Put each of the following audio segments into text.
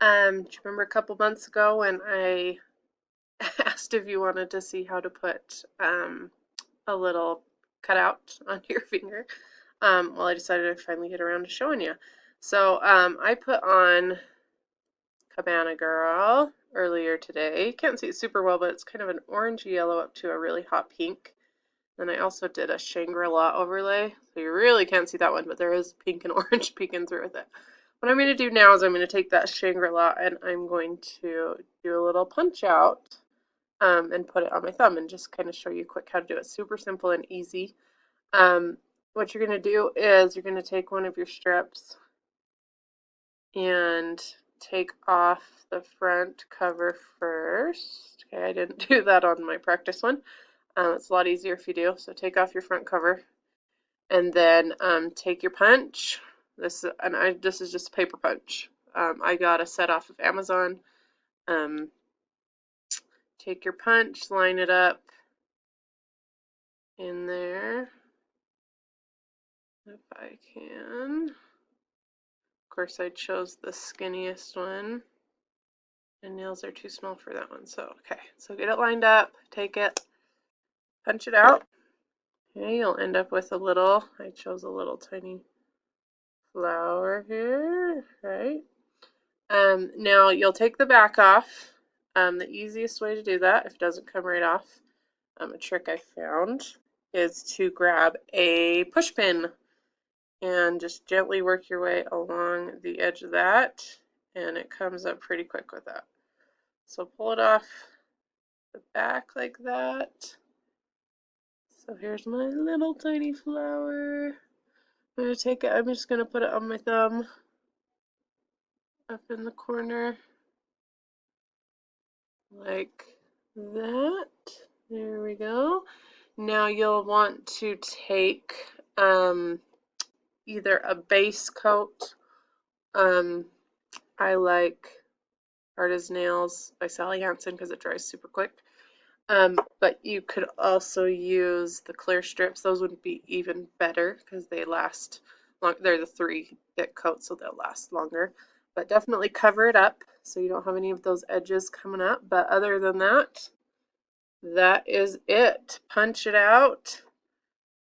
Do you remember a couple months ago when I asked if you wanted to see how to put a little cutout on your finger? Well, I decided to finally get around to showing you. So I put on Cabana Girl earlier today. Can't see it super well, but it's kind of an orange yellow up to a really hot pink. Then I also did a Shangri-La overlay, so you really can't see that one, but there is pink and orange peeking through with it. What I'm going to do now is I'm going to take that Shangri-La and I'm going to do a little punch out and put it on my thumb and just kind of show you quick how to do it. Super simple and easy. What you're going to do is you're going to take one of your strips and take off the front cover first. Okay, I didn't do that on my practice one. It's a lot easier if you do. So take off your front cover and then take your punch. This is just a paper punch. I got a set off of Amazon. Take your punch, line it up in there if I can. Of course, I chose the skinniest one. And nails are too small for that one. So, okay, so get it lined up, take it, punch it out. Okay, you'll end up with a little, I chose a little tiny flower here, right? Now you'll take the back off. The easiest way to do that, if it doesn't come right off, a trick I found is to grab a push pin and just gently work your way along the edge of that, and it comes up pretty quick with that. So pull it off the back like that. So here's my little tiny flower. I'm going to take it, I'm just going to put it on my thumb up in the corner like that. There we go. Now you'll want to take either a base coat. I like Artist Nails by Sally Hansen because it dries super quick. But you could also use the clear strips. Those would be even better because they last long. They're the 3 thick coats, so they'll last longer. But definitely cover it up so you don't have any of those edges coming up. But other than that, that is it. Punch it out.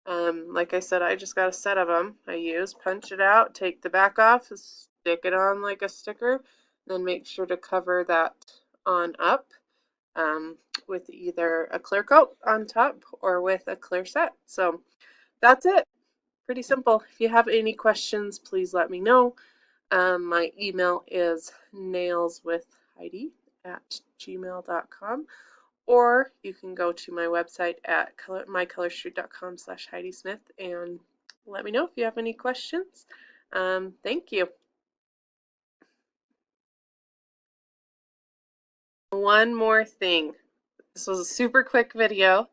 Like I said, I just got a set of them I use. Punch it out, take the back off, stick it on like a sticker, then make sure to cover that on up with either a clear coat on top or with a clear set. So that's it. Pretty simple. If you have any questions, please let me know. My email is nailswithheidi@gmail.com, or you can go to my website at mycolorstreet.com/Heidi Smith and let me know if you have any questions. Thank you. One more thing. This was a super quick video.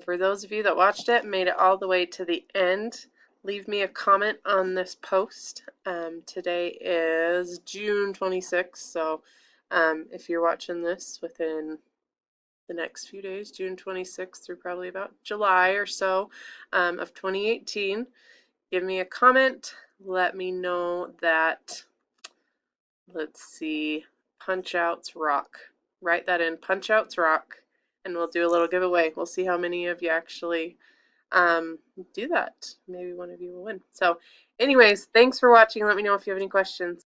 For those of you that watched it and made it all the way to the end, leave me a comment on this post. Today is June 26th, so if you're watching this within the next few days, June 26th through probably about July or so of 2018, give me a comment. Let me know that, let's see, punch outs rock. Write that in, punch outs rock, and we'll do a little giveaway. We'll see how many of you actually do that. Maybe one of you will win. So anyways, thanks for watching. Let me know if you have any questions.